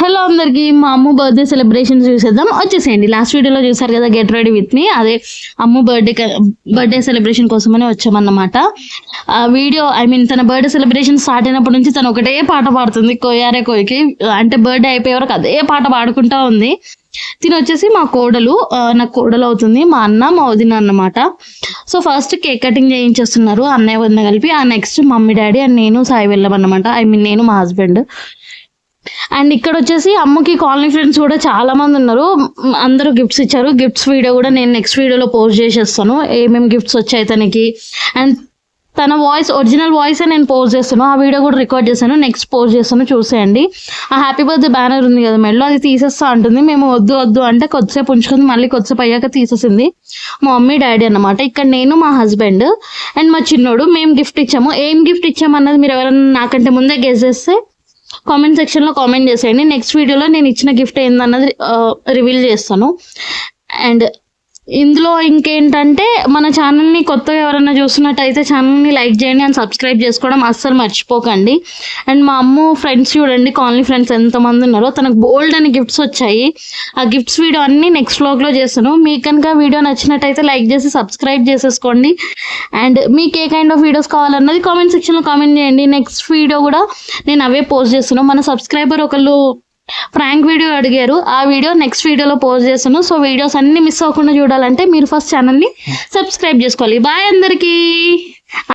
Hello అందరికి, మా అమ్ము birthday celebrations చూసేద్దాం. వచ్చేసేయండి. లాస్ట్ వీడియోలో చూసారు కదా, గెట్ రెడీ విత్ మీ. అదే అమ్ము బర్త్డే సెలబ్రేషన్ కోసమనే వచ్చామన్నమాట. ఆ వీడియో తన బర్త్డే సెలబ్రేషన్ స్టార్ట్ అయినప్పటి నుంచి తను ఒకటే పాట పాడుతుంది, కోయారే కోయికి. అంటే బర్త్డే అయిపోయే వరకు అదే పాట పాడుకుంటా ఉంది. తిని వచ్చేసి మా కోడలు, నాకు కోడలు అవుతుంది, మా అన్న మా వదిన అన్నమాట. సో ఫస్ట్ కేక్ కటింగ్ చేయించేస్తున్నారు అన్నయ్య వదిన కలిపి. ఆ నెక్స్ట్ మమ్మీ డాడీ అండ్ నేను సాయి వెళ్ళామన్నమాట. నేను మా హస్బెండ్. అండ్ ఇక్కడ వచ్చేసి అమ్మకి కాలనీ ఫ్రెండ్స్ కూడా చాలా మంది ఉన్నారు. అందరూ గిఫ్ట్స్ ఇచ్చారు. గిఫ్ట్స్ వీడియో కూడా నేను నెక్స్ట్ వీడియోలో పోస్ట్ చేసేస్తాను, ఏమేమి గిఫ్ట్స్ వచ్చాయి తనకి. అండ్ తన వాయిస్, ఒరిజినల్ వాయిస్ నేను పోస్ట్ చేస్తాను. ఆ వీడియో కూడా రికార్డ్ చేశాను, నెక్స్ట్ పోస్ట్ చేస్తాను, చూసేయండి. ఆ హ్యాపీ బర్త్డే బ్యానర్ ఉంది కదా మెడలో, అది తీసేస్తా అంటుంది. మేము వద్దు వద్దు అంటే కొద్దిసేపు ఉంచుకుంది, మళ్ళీ కొద్దిసేపు అయ్యాక తీసేసింది. మా మమ్మీ డాడీ అన్నమాట. ఇక్కడ నేను, మా హస్బెండ్ అండ్ మా చిన్నోడు మేము గిఫ్ట్ ఇచ్చాము. ఏం గిఫ్ట్ ఇచ్చామన్నది మీరు ఎవరైనా నాకంటే ముందే గెస్ చేస్తే కామెంట్ సెక్షన్లో కామెంట్ చేసేయండి. నెక్స్ట్ వీడియోలో నేను ఇచ్చిన గిఫ్ట్ ఏందన్నది రివీల్ చేస్తాను. అండ్ ఇందులో ఇంకేంటంటే, మన ఛానల్ని కొత్తగా ఎవరైనా చూస్తున్నట్టయితే ఛానల్ని లైక్ చేయండి అండ్ సబ్స్క్రైబ్ చేసుకోవడం అస్సలు మర్చిపోకండి. అండ్ మా అమ్మ ఫ్రెండ్స్ చూడండి, కాలనీ ఫ్రెండ్స్ ఎంతమంది ఉన్నారో. తనకు బోల్డ్ అని గిఫ్ట్స్ వచ్చాయి. ఆ గిఫ్ట్స్ వీడియో అన్నీ నెక్స్ట్ వ్లాగ్లో చేస్తాను. మీకు కనుక వీడియో నచ్చినట్టయితే లైక్ చేసి సబ్స్క్రైబ్ చేసేసుకోండి. అండ్ మీకు ఏ కైండ్ ఆఫ్ వీడియోస్ కావాలన్నది కామెంట్ సెక్షన్లో కామెంట్ చేయండి. నెక్స్ట్ వీడియో కూడా నేను అవే పోస్ట్ చేస్తున్నాను. మన సబ్స్క్రైబర్ ఒకళ్ళు ప్రాంక్ వీడియో అడిగారు, ఆ వీడియో నెక్స్ట్ వీడియోలో పోస్ట్ చేస్తాను. సో వీడియోస్ అన్ని మిస్ అవ్వకుండా చూడాలంటే మీరు ఫస్ట్ ఛానల్ని సబ్స్క్రైబ్ చేసుకోవాలి. బాయ్ అందరికీ.